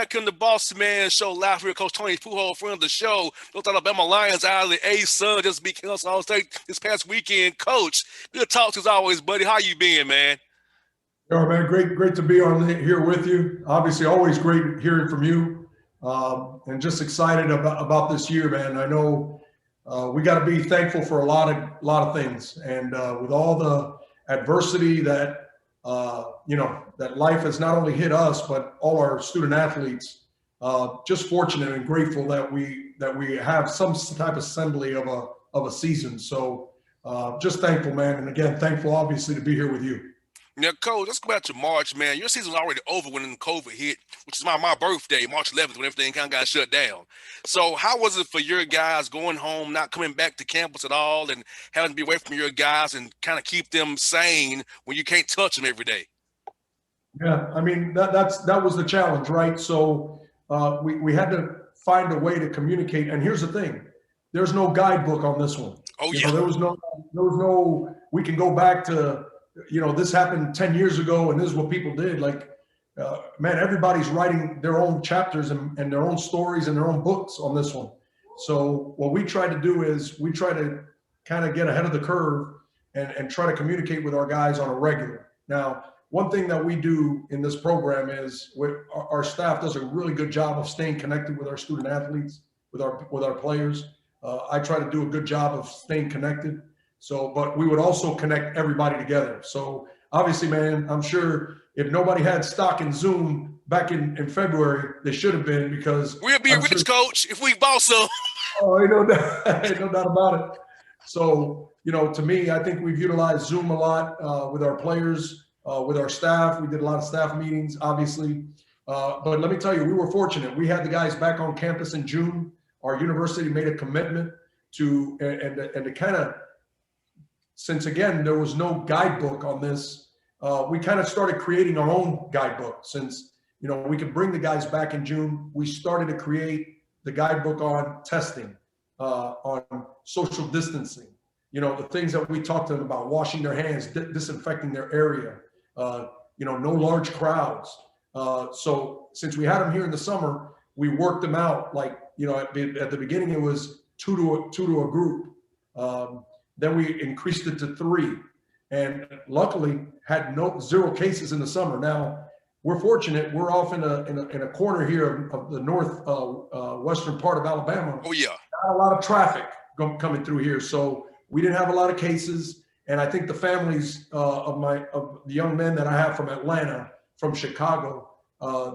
back in the Bossman show live here. Coach Tony Pujol, friend of the show. Those Alabama Lions out of the A-Sun just beat Kansas State this past weekend. Coach, good talk as always, buddy. How you been, man? Oh, man, great to be on here with you. Obviously, always great hearing from you, and just excited about this year, man. I know we got to be thankful for a lot of things, and with all the adversity that that life has not only hit us but all our student athletes. Just fortunate and grateful that we have some type of assembly of a season. So just thankful, man, and again thankful obviously to be here with you. Now, Coach, let's go back to March, man. Your season's already over when COVID hit, which is my birthday, March 11th, when everything kind of got shut down. So how was it for your guys going home, not coming back to campus at all, and having to be away from your guys and kind of keep them sane when you can't touch them every day? Yeah, I mean, that was the challenge, right? So we had to find a way to communicate. And here's the thing. There's no guidebook on this one. Oh, yeah. There was no, we can go back to, this happened 10 years ago and this is what people did. Like, man, everybody's writing their own chapters and their own stories and their own books on this one. So what we try to do is we try to kind of get ahead of the curve and try to communicate with our guys on a regular. Now, one thing that we do in this program is our staff does a really good job of staying connected with our student athletes, with our players. I try to do a good job of staying connected. So, but we would also connect everybody together. So obviously, man, I'm sure if nobody had stock in Zoom back in February, they should have been, because we'll be rich, Coach, if we bought some. Oh, ain't no doubt about it. So, to me, I think we've utilized Zoom a lot with our players, with our staff. We did a lot of staff meetings, obviously. But let me tell you, we were fortunate. We had the guys back on campus in June. Our university made a commitment to, and to kind of, since again, there was no guidebook on this, we kind of started creating our own guidebook. Since, we could bring the guys back in June, we started to create the guidebook on testing, on social distancing, the things that we talked to them about, washing their hands, disinfecting their area, no large crowds. So since we had them here in the summer, we worked them out. Like, at the beginning, it was two to a group. Then we increased it to 3, and luckily had zero cases in the summer. Now we're fortunate; we're off in a corner here of the western part of Alabama. Oh yeah, not a lot of traffic coming through here, so we didn't have a lot of cases. And I think the families of the young men that I have from Atlanta, from Chicago,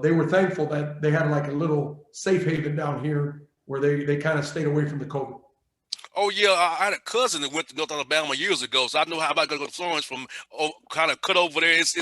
they were thankful that they had like a little safe haven down here where they kind of stayed away from the COVID. Oh yeah, I had a cousin that went to North Alabama years ago, so I know how about going to Florence from kind of cut over there. It's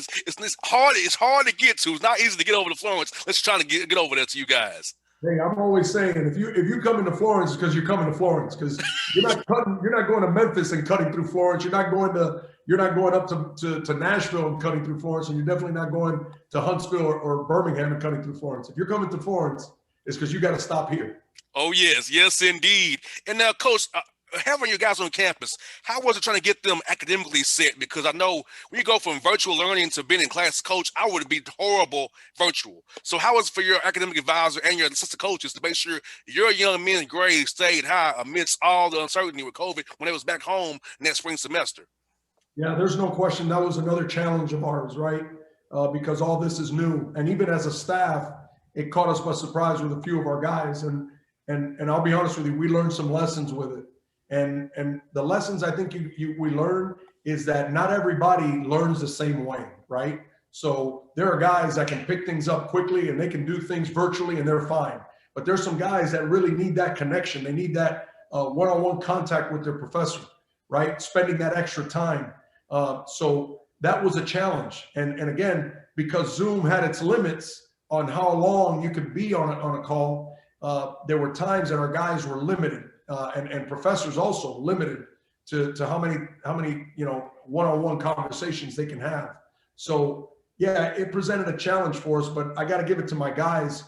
hard. It's hard to get to. It's not easy to get over to Florence. Let's try to get over there to you guys. Hey, I'm always saying, if you come into Florence, it's because you're coming to Florence, because you're not going to Memphis and cutting through Florence. You're not going up to Nashville and cutting through Florence, and you're definitely not going to Huntsville or Birmingham and cutting through Florence. If you're coming to Florence, it's because you got to stop here. Oh yes, indeed. And now, Coach, having your guys on campus, how was it trying to get them academically set? Because I know when you go from virtual learning to being in class, Coach, I would be horrible virtual. So how was it for your academic advisor and your assistant coaches to make sure your young men's grades stayed high amidst all the uncertainty with COVID when they was back home next spring semester? Yeah, there's no question that was another challenge of ours, right? Because all this is new, and even as a staff, it caught us by surprise with a few of our guys. And I'll be honest with you, we learned some lessons with it. And the lessons I think we learn is that not everybody learns the same way, right? So there are guys that can pick things up quickly and they can do things virtually and they're fine. But there's some guys that really need that connection. They need that one-on-one contact with their professor, right? Spending that extra time. So that was a challenge. And again, because Zoom had its limits on how long you could be on a call, there were times that our guys were limited. And professors also limited to how many one-on-one conversations they can have. So yeah, it presented a challenge for us, but I got to give it to my guys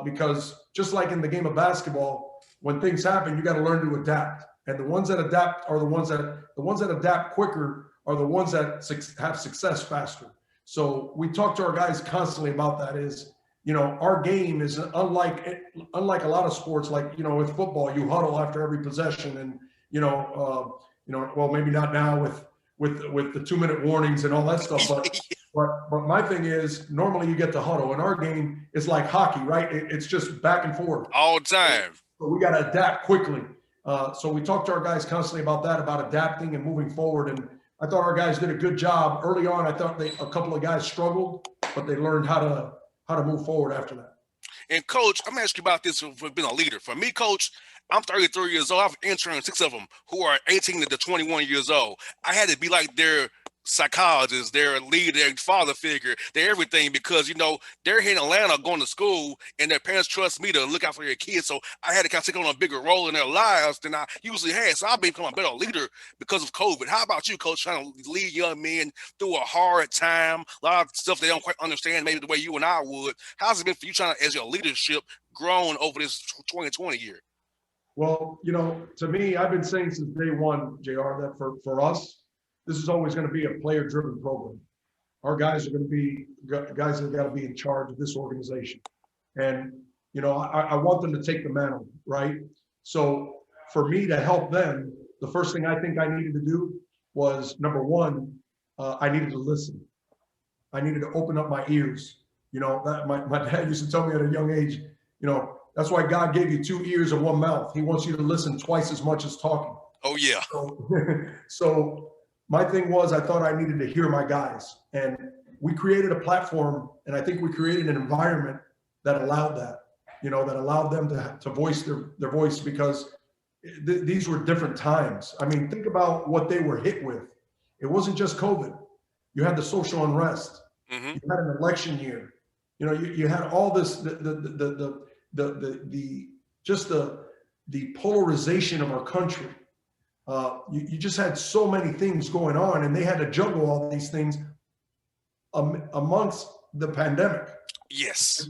because just like in the game of basketball, when things happen, you got to learn to adapt. And the ones that adapt are the ones that adapt quicker are the ones that have success faster. So we talk to our guys constantly about that. Is our game is unlike a lot of sports. Like, with football, you huddle after every possession, and well, maybe not now with the 2-minute warnings and all that stuff, but my thing is, normally you get to huddle. In our game, it's like hockey, right? It's just back and forth all the time. So we got to adapt quickly. So we talk to our guys constantly about that, about adapting and moving forward. And I thought our guys did a good job early on. I thought a couple of guys struggled, but they learned how to move forward after that. And Coach, I'm asking you about this for being a leader. For me, Coach, I'm 33 years old. I have interns, 6 of them, who are 18 to 21 years old. I had to be like their psychologist, their leader, their father figure, their everything, because they're here in Atlanta going to school, and their parents trust me to look out for their kids. So I had to kind of take on a bigger role in their lives than I usually had. So I've become a better leader because of COVID. How about you, Coach, trying to lead young men through a hard time, a lot of stuff they don't quite understand, maybe the way you and I would? How's it been for you trying to, as your leadership, grown over this 2020 year? Well, to me, I've been saying since day one, JR, that for us, this is always going to be a player-driven program. Our guys are going to be guys that have got to be in charge of this organization. And, I want them to take the mantle, right? So for me to help them, the first thing I think I needed to do was, number one, I needed to listen. I needed to open up my ears. That my dad used to tell me at a young age, that's why God gave you 2 ears and 1 mouth. He wants you to listen twice as much as talking. Oh, yeah. So my thing was, I thought I needed to hear my guys, and we created a platform, and I think we created an environment that allowed that, that allowed them to voice their voice, because these were different times. I mean, think about what they were hit with. It wasn't just COVID. You had the social unrest. Mm-hmm. You had an election year. You had all this, the polarization of our country. You just had so many things going on, and they had to juggle all these things amongst the pandemic. Yes.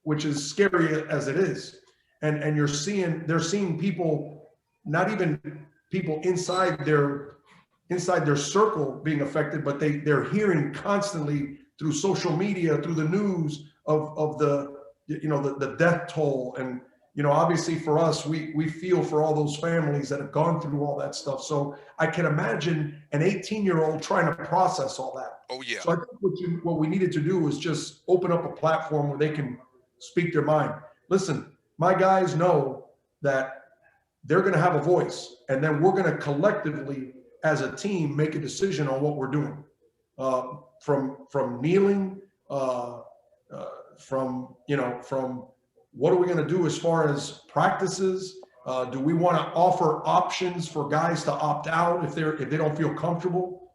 Which is scary as it is. And they're seeing people, not even people inside their circle being affected, but they're hearing constantly through social media, through the news of the death toll. And obviously for us, we feel for all those families that have gone through all that stuff. So I can imagine an 18-year-old trying to process all that. Oh, yeah. So I think what we needed to do was just open up a platform where they can speak their mind. Listen, my guys know that they're going to have a voice, and then we're going to collectively, as a team, make a decision on what we're doing. From kneeling, from what are we going to do as far as practices? Do we want to offer options for guys to opt out if they don't feel comfortable?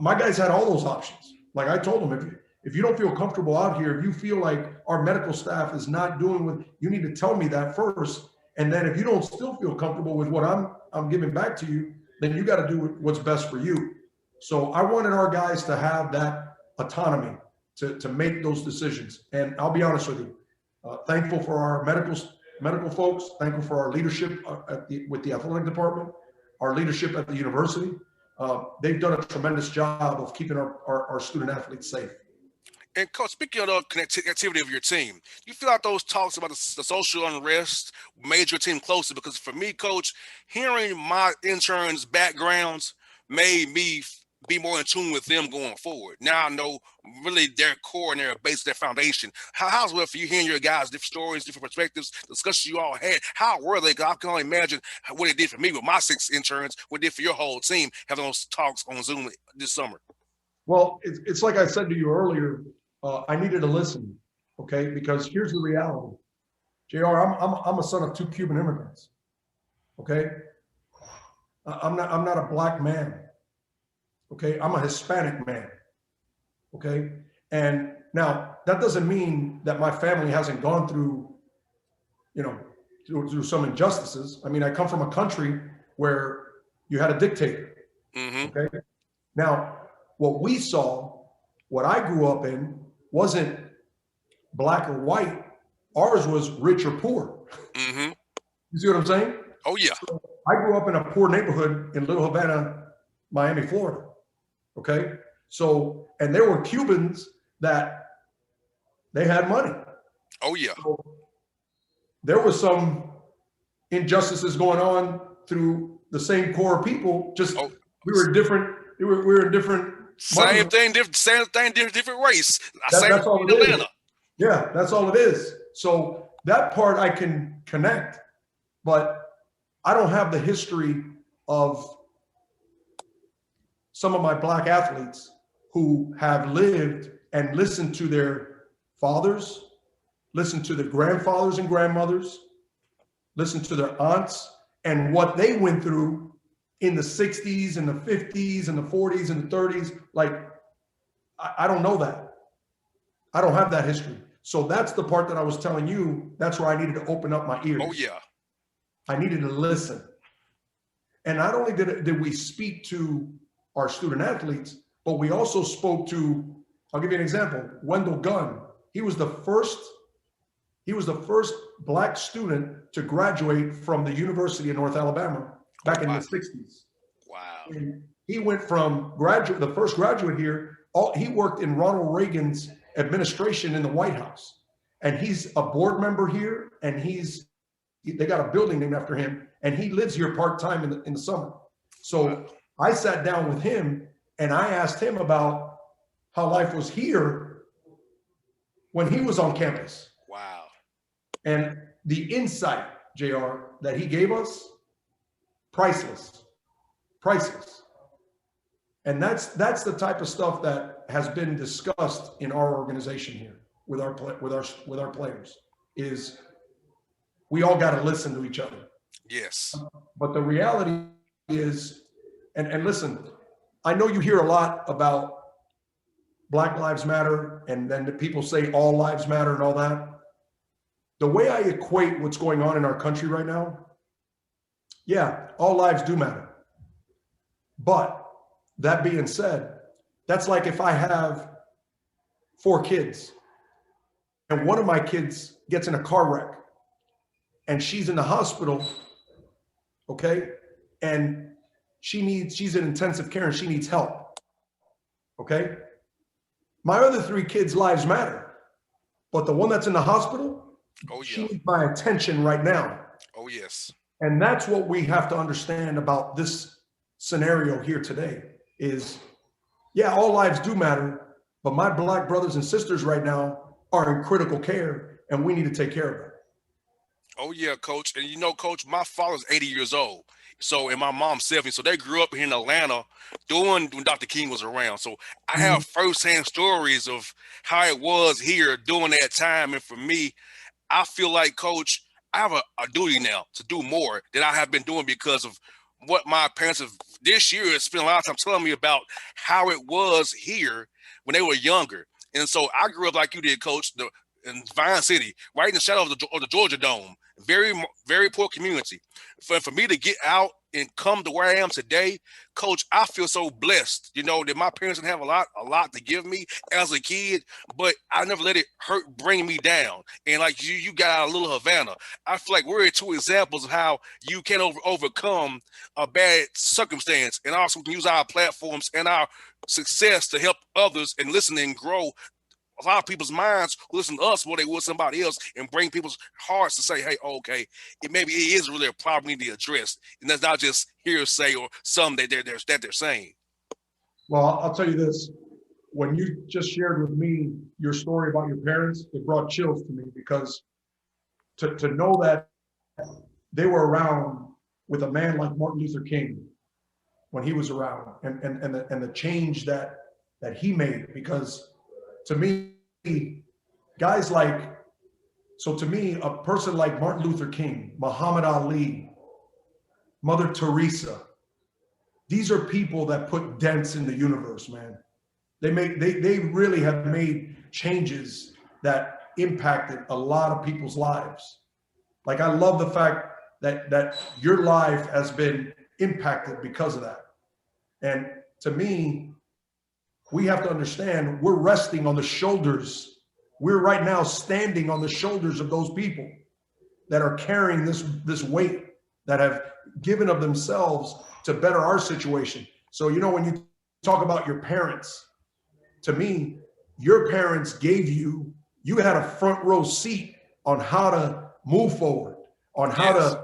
My guys had all those options. Like I told them, if you don't feel comfortable out here, if you feel like our medical staff is not doing what you need to tell me that first. And then if you don't still feel comfortable with what I'm giving back to you, then you got to do what's best for you. So I wanted our guys to have that autonomy to make those decisions. And I'll be honest with you, thankful for our medical folks, thankful for our leadership with the athletic department, our leadership at the university. They've done a tremendous job of keeping our student athletes safe. And Coach, speaking of the connectivity of your team, you feel like those talks about the social unrest made your team closer? Because for me, Coach, hearing my interns' backgrounds made me be more in tune with them going forward. Now I know really their core and their base, their foundation. How's it for you hearing your guys' different stories, different perspectives, discussions you all had? How were they? I can only imagine what it did for me with my 6 interns, what it did for your whole team, having those talks on Zoom this summer. Well, it's like I said to you earlier, I needed to listen, okay? Because here's the reality. JR, I'm a son of 2 Cuban immigrants, okay? I'm not a black man. Okay, I'm a Hispanic man. Okay, and now that doesn't mean that my family hasn't gone through, through some injustices. I mean, I come from a country where you had a dictator. Mm-hmm. Okay, now what I grew up in wasn't black or white. Ours was rich or poor. Mm-hmm. You see what I'm saying? Oh yeah. So I grew up in a poor neighborhood in Little Havana, Miami, Florida. Okay. So, and there were Cubans that they had money. Oh yeah. So there was some injustices going on through the same core of people. Just Oh, we were different. We were in different same markets. thing, different race. Same That's all in it is. Atlanta. Yeah, that's all it is. So that part I can connect, but I don't have the history of some of my black athletes who have lived and listened to their fathers, listened to their grandfathers and grandmothers, listened to their aunts and what they went through in the 60s and the 50s and the 40s and the 30s. Like, I don't know that. I don't have that history. So that's the part that I was telling you. That's where I needed to open up my ears. Oh yeah. I needed to listen. And not only did we speak to our student athletes, but we also spoke to, I'll give you an example, Wendell Gunn. He was the first black student to graduate from the University of North Alabama back in the 60s. Wow. And he went from the first graduate here, he worked in Ronald Reagan's administration in the White House. And he's a board member here, and they got a building named after him, and he lives here part-time in the summer. So wow. I sat down with him and I asked him about how life was here when he was on campus. Wow. And the insight, JR, that he gave us, priceless. And that's the type of stuff that has been discussed in our organization here with our players, is we all got to listen to each other. Yes. But the reality is, and listen, I know you hear a lot about Black Lives Matter, and then the people say all lives matter and all that. The way I equate what's going on in our country right now, yeah, all lives do matter. But that being said, that's like if I have 4 kids and one of my kids gets in a car wreck and she's in the hospital, okay, and she's in intensive care and she needs help, okay? My other 3 kids' lives matter, but the one that's in the hospital, oh, yeah. She needs my attention right now. Oh, yes. And that's what we have to understand about this scenario here today is, yeah, all lives do matter, but my Black brothers and sisters right now are in critical care, and we need to take care of them. Oh, yeah, Coach. And you know, Coach, my father's 80 years old. So, and my mom's 70. So they grew up here in Atlanta when Dr. King was around. So I have firsthand stories of how it was here during that time. And for me, I feel like, Coach, I have a duty now to do more than I have been doing because of what my parents have this year has spent a lot of time telling me about how it was here when they were younger. And so I grew up like you did, Coach, in Vine City, right in the shadow of the Georgia Dome. Very, very poor community. For me to get out and come to where I am today, Coach, I feel so blessed, you know, that my parents didn't have a lot to give me as a kid, but I never let it bring me down. And like you got out of Little Havana. I feel like we're 2 examples of how you can overcome a bad circumstance, and also can use our platforms and our success to help others and listen and grow a lot of people's minds who listen to us more they would somebody else, and bring people's hearts to say, hey, okay, maybe it is really a problem we need to address. And that's not just hearsay or something that they're saying. Well, I'll tell you this. When you just shared with me your story about your parents, it brought chills to me, because to know that they were around with a man like Martin Luther King when he was around, and the change that he made, because to me, guys like, so to me, a person like Martin Luther King, Muhammad Ali, Mother Teresa, these are people that put dents in the universe, man. They really have made changes that impacted a lot of people's lives. Like, I love the fact that your life has been impacted because of that. And to me, we have to understand we're resting on the shoulders. We're right now standing on the shoulders of those people that are carrying this weight, that have given of themselves to better our situation. So, you know, when you talk about your parents, to me, your parents gave you you had a front row seat on how to move forward, on how Yes.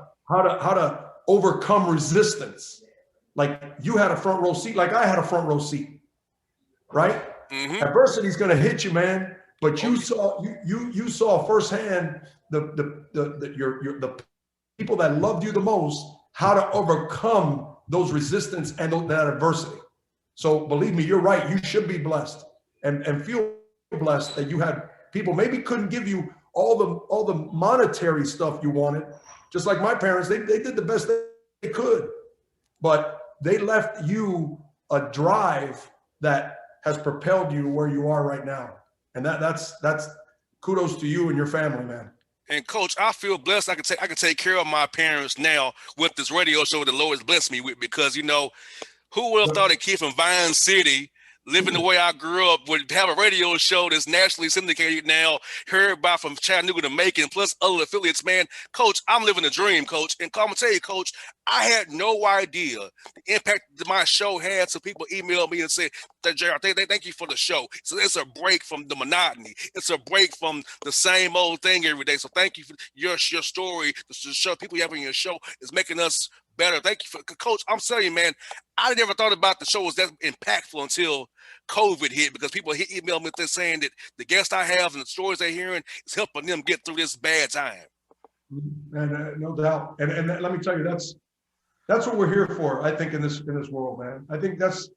to overcome resistance. Like you had a front row seat, like I had a front row seat, right? Mm-hmm. Adversity is going to hit you, man. But you Oh, saw you saw firsthand the people that loved you the most, how to overcome those resistance and that adversity. So believe me, you're right. You should be blessed and feel blessed that you had people maybe couldn't give you all the monetary stuff you wanted. Just like my parents, they did the best they could, but they left you a drive that has propelled you where you are right now. And that's kudos to you and your family, man. and Coach, I feel blessed. I can take care of my parents now with this radio show the Lord has blessed me with, because who would have thought a kid from Vine City, living the way I grew up, would have a radio show that's nationally syndicated now, heard by from Chattanooga to Macon, plus other affiliates, man. Coach, I'm living a dream, Coach. And I'm going to tell you, Coach, I had no idea the impact that my show had. So people emailed me and said, JR, thank you for the show. So it's a break from the monotony. It's a break from the same old thing every day. So thank you for your story. The show people you have on your show is making us better. Thank you for, Coach. I'm telling you, man, I never thought about the show was that impactful until COVID hit, because people email me saying that the guests I have and the stories they're hearing is helping them get through this bad time. And no doubt. And let me tell you, that's what we're here for. I think in this world, man. I think that's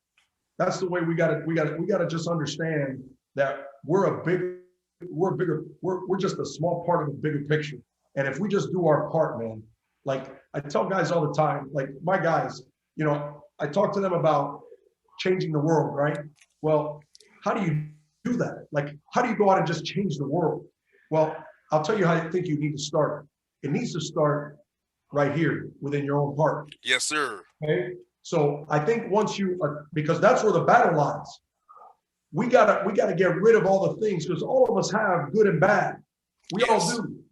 the way we gotta just understand that we're just a small part of a bigger picture. And if we just do our part, man, like I tell guys all the time, like my guys, I talk to them about changing the world, right? Well, how do you do that? Like, how do you go out and just change the world? Well, I'll tell you how I think you need to start. It needs to start right here within your own heart. Yes, sir. Okay. So I think once you, because that's where the battle lies. We gotta get rid of all the things, because all of us have good and bad. We all do.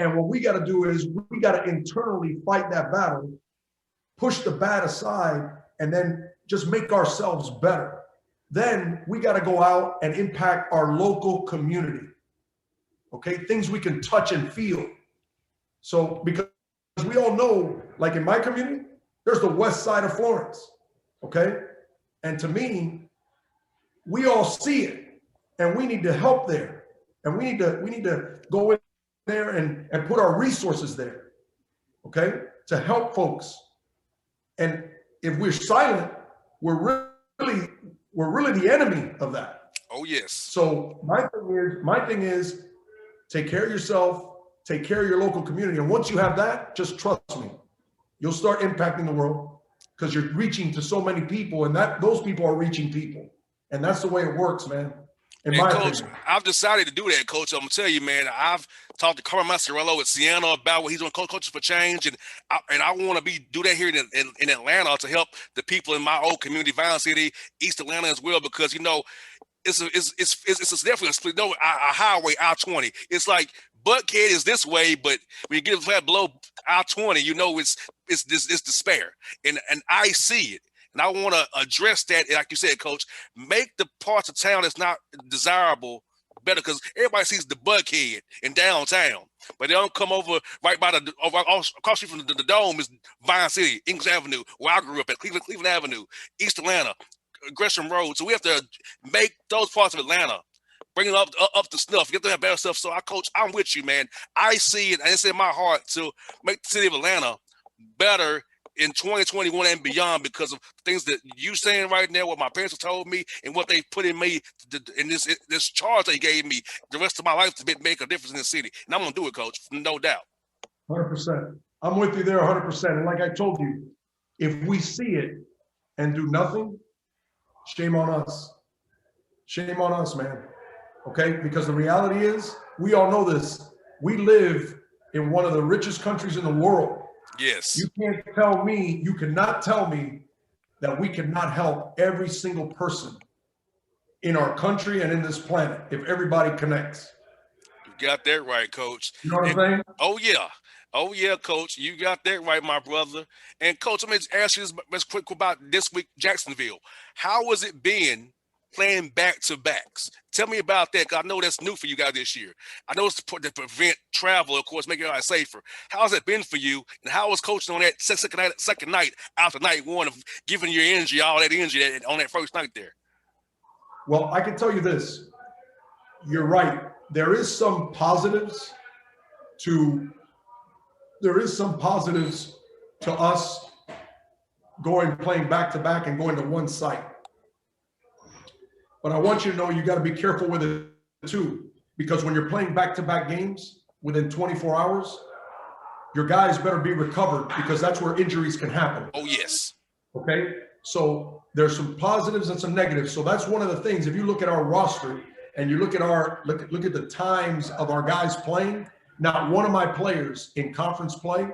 And what we gotta do is we gotta internally fight that battle, push the bad aside, and then just make ourselves better. Then we gotta go out and impact our local community. Okay, things we can touch and feel. So because we all know, like in my community, there's the west side of Florence. Okay, and to me, we all see it, and we need to help there, and we need to go in there and put our resources there, okay, to help folks. And if we're silent, we're really the enemy of that. Oh yes. So my thing is take care of yourself, take care of your local community, and once you have that, just trust me, you'll start impacting the world, because you're reaching to so many people, and those people are reaching people. And that's the way it works, man. In my Coach, opinion. I've decided to do that, Coach. I'm gonna tell you, man. I've talked to Carmen Mazzarello at Siena about what he's doing, Coaches for Change, and I want to do that here in Atlanta to help the people in my old community, Vine City, East Atlanta as well, because it's definitely a split. A highway, I-20. It's like Buckhead is this way, but when you get flat below I-20, it's despair, and I see it. And I want to address that, like you said, Coach, make the parts of town that's not desirable better, because everybody sees the Buckhead in downtown, but they don't come over right by across the street from the Dome is Vine City, English Avenue, where I grew up at, Cleveland Avenue, East Atlanta, Gresham Road. So we have to make those parts of Atlanta, bring it up to snuff, get to have better stuff. So Coach, I'm with you, man. I see it, and it's in my heart to make the city of Atlanta better in 2021 and beyond, because of things that you saying right now, what my parents have told me, and what they put in me, in this charge they gave me the rest of my life to make a difference in the city. And I'm going to do it, Coach, no doubt. 100%. I'm with you there 100%. And like I told you, if we see it and do nothing, shame on us. Shame on us, man. Okay? Because the reality is, we all know this. We live in one of the richest countries in the world. Yes. You cannot tell me that we cannot help every single person in our country and in this planet if everybody connects. You got that right, Coach. You know what I'm saying? Oh yeah, Coach. You got that right, my brother. And Coach, let me just ask you this quick about this week, Jacksonville. How was it been playing back-to-backs. Tell me about that, because I know that's new for you guys this year. I know it's to prevent travel, of course, make it all safer. How's it been for you, and how was coaching on that second night after night one of giving your energy, all that energy on that first night there? Well, I can tell you this. You're right. There is some positives to us playing back-to-back and going to one site. But I want you to know you got to be careful with it too, because when you're playing back-to-back games within 24 hours, your guys better be recovered, because that's where injuries can happen. Oh, yes. Okay? So there's some positives and some negatives. So that's one of the things. If you look at our roster and you look at the times of our guys playing, not one of my players in conference play,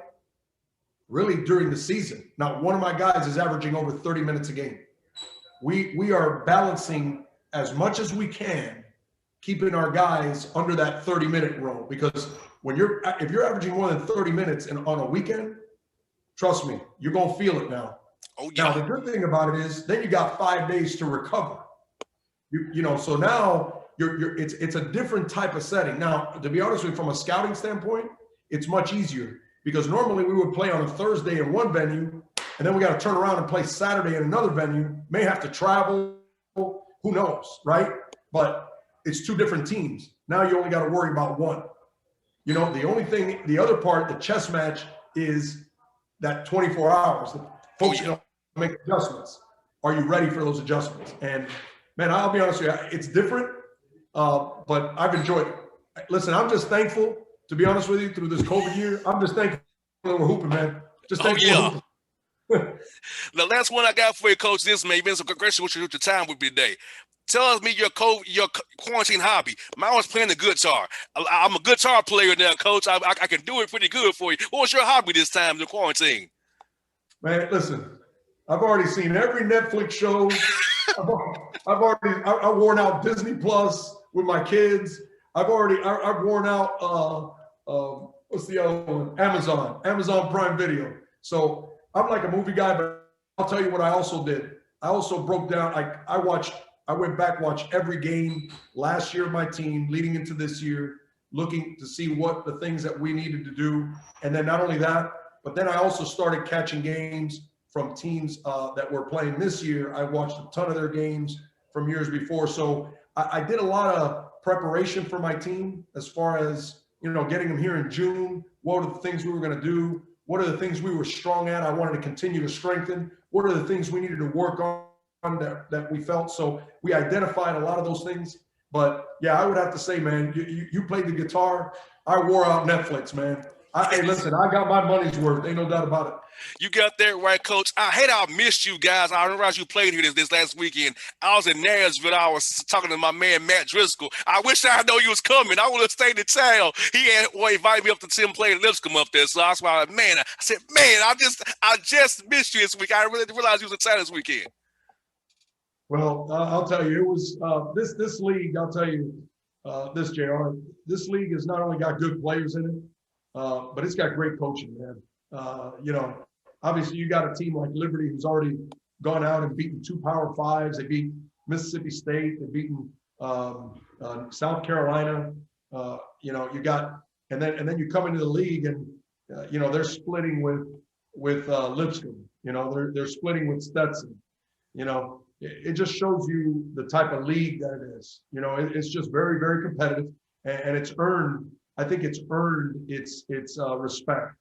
really during the season, not one of my guys is averaging over 30 minutes a game. We are balancing as much as we can, keeping our guys under that 30-minute rule, because if you're averaging more than 30 minutes on a weekend, trust me, you're gonna feel it now. Oh, yeah. Now the good thing about it is then you got 5 days to recover. So now it's a different type of setting. Now, to be honest with you, from a scouting standpoint, it's much easier, because normally we would play on a Thursday in one venue, and then we got to turn around and play Saturday in another venue. May have to travel. Who knows, right? But it's two different teams. Now you only got to worry about one. The other part, the chess match, is that 24 hours. The folks make adjustments. Are you ready for those adjustments? And man, I'll be honest with you, it's different, but I've enjoyed it. Listen, I'm just thankful, to be honest with you, through this COVID year. I'm just thankful we're hooping, man. Just thankful we're hooping. The last one I got for you, Coach, this, man, you've been so gracious with your time with me today. Tell me your quarantine hobby. Mine was playing the guitar. I'm a guitar player now, Coach. I can do it pretty good for you. What was your hobby this time in the quarantine? Man, listen, I've already seen every Netflix show. I've worn out Disney Plus with my kids. I've worn out what's the other one? Amazon Prime Video. So I'm like a movie guy, but I'll tell you what I also did. I also broke down. I went back, watched every game last year of my team leading into this year, looking to see what the things that we needed to do. And then not only that, but then I also started catching games from teams that were playing this year. I watched a ton of their games from years before. So I did a lot of preparation for my team as far as, getting them here in June. What are the things we were going to do? What are the things we were strong at? I wanted to continue to strengthen. What are the things we needed to work on that we felt? So we identified a lot of those things. But yeah, I would have to say, man, you played the guitar. I wore out Netflix, man. Hey, listen, I got my money's worth. Ain't no doubt about it. You got that right, Coach. I hate I missed you guys. I realized you played here this last weekend. I was in Nashville. I was talking to my man, Matt Driscoll. I wish I know you was coming. I would have stayed in town. He invited me up to Tim play and Lipscomb up there. So that's why, I said, I just missed you this week. I really didn't realize you was in town this weekend. Well, I'll tell you, it was this league. I'll tell you this, JR. This league has not only got good players in it, but it's got great coaching, man. Obviously you got a team like Liberty who's already gone out and beaten 2 Power Fives. They beat Mississippi State. They've beaten South Carolina. You got, and then you come into the league and they're splitting with Lipscomb. They're splitting with Stetson. It just shows you the type of league that it is. It's just very, very competitive, and it's earned. I think it's earned its respect.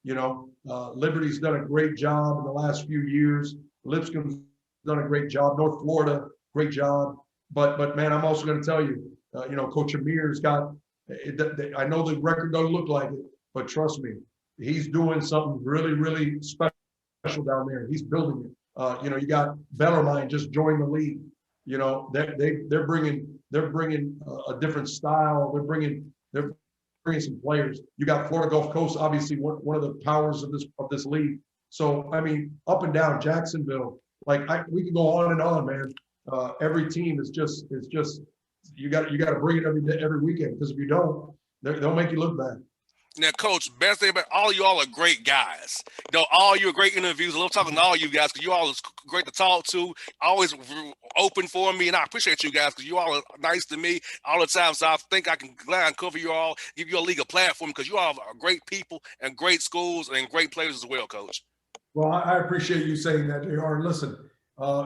Liberty's done a great job in the last few years. Lipscomb's done a great job. North Florida, great job. But man, I'm also going to tell you, Coach Amir's got. I know the record doesn't look like it, but trust me, he's doing something really, really special down there. He's building it. You got Bellarmine just joined the league. They're bringing a different style. They're bringing some players. You got Florida Gulf Coast, obviously one of the powers of this league. So I mean, up and down Jacksonville, we can go on and on, man. Every team is just you got to bring it every weekend, because if you don't, they'll make you look bad. Now, Coach, best thing about all you all are great guys. You know, all you are great interviews. I love talking to all you guys because you all is great to talk to. Always open for me, and I appreciate you guys because you all are nice to me all the time. So I think I can glad and cover you all, give you a league a platform because you all are great people and great schools and great players as well, Coach. Well, I appreciate you saying that, JR. Listen,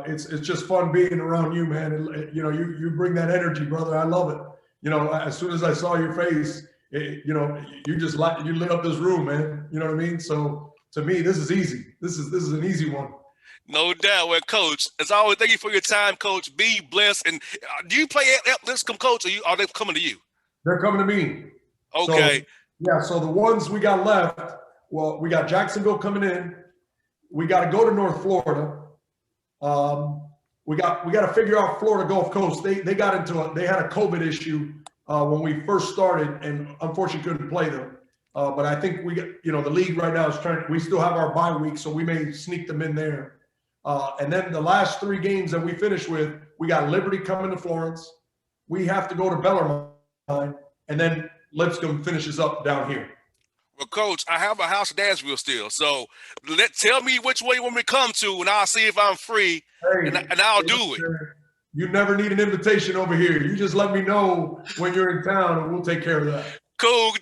it's just fun being around you, man. And, you know, you bring that energy, brother. I love it. You know, as soon as I saw your face, you know, you lit up this room, man. You know what I mean? So to me, this is easy. This is an easy one. No doubt. Well, Coach, as always, thank you for your time, Coach. Be blessed. And do you play at Lipscomb, Coach, or are they coming to you? They're coming to me. Okay. So, yeah. So the ones we got left, well, we got Jacksonville coming in. We got to go to North Florida. We got to figure out Florida Gulf Coast. They had a COVID issue when we first started, and unfortunately couldn't play them. But I think the league right now is we still have our bye week, so we may sneak them in there. And then the last 3 games that we finish with, we got Liberty coming to Florence. We have to go to Bellarmine, and then Lipscomb finishes up down here. Well, Coach, I have a house in Nashville still, so tell me which way you want me to come to, and I'll see if I'm free, and I'll do it. You never need an invitation over here. You just let me know when you're in town, and we'll take care of that. Cool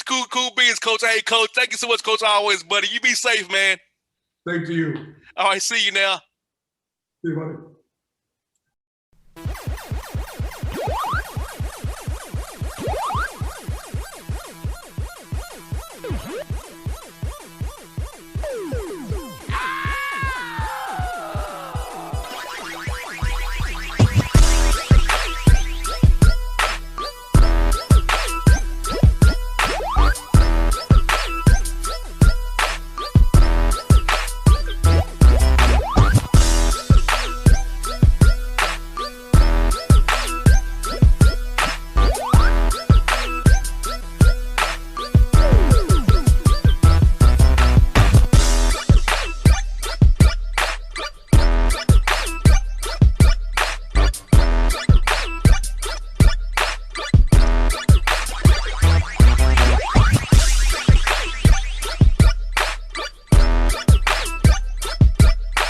beans, Coach. Hey, Coach, thank you so much, Coach, always, buddy. You be safe, man. Same to you. All right, see you now. See you, buddy.